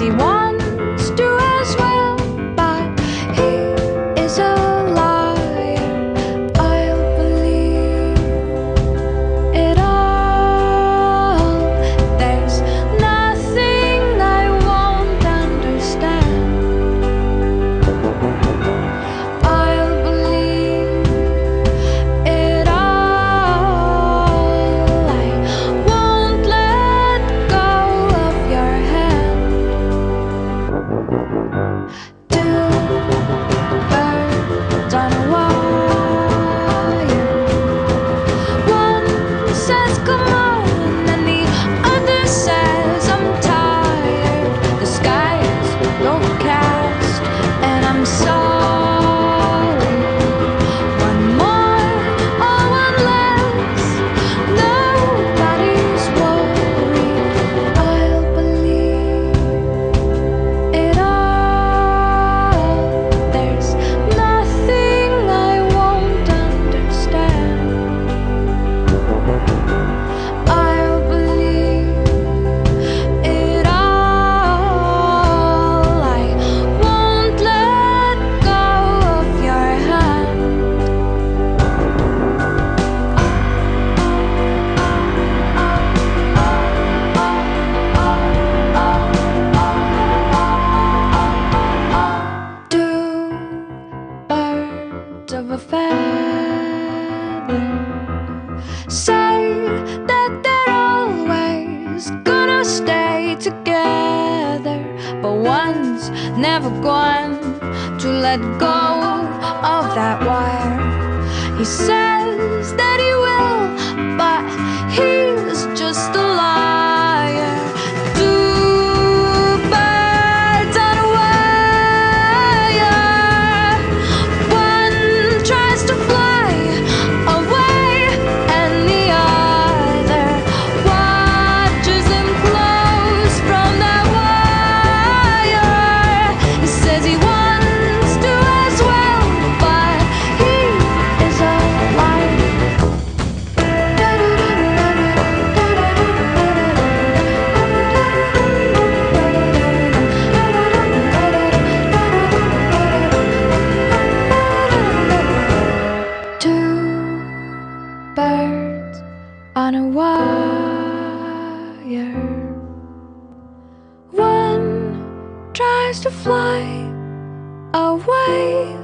he wants to as well, but he is a liar. I'll believe it all. There's nothing I won't understand. I'll believe it all. I won't let go of your hand. Two birds on a wire. One says come on, and the other says I'm tired. The sky's overcast, and I'm sorry. One more or one less, nobody's worried. I'll believe it all. There's nothing I won't understand. I'll believe it all. I won't let go of your hand. Two birds of a feather say that they're always gonna stay together, but one's never going to let go of that wire. He says that he will, but he's just a liar. Two birds on a wire. One tries to fly away, and the other watches him close from that wire. He says he wants to as well, but he is a liar. Two birds on a wire. One tries to fly away,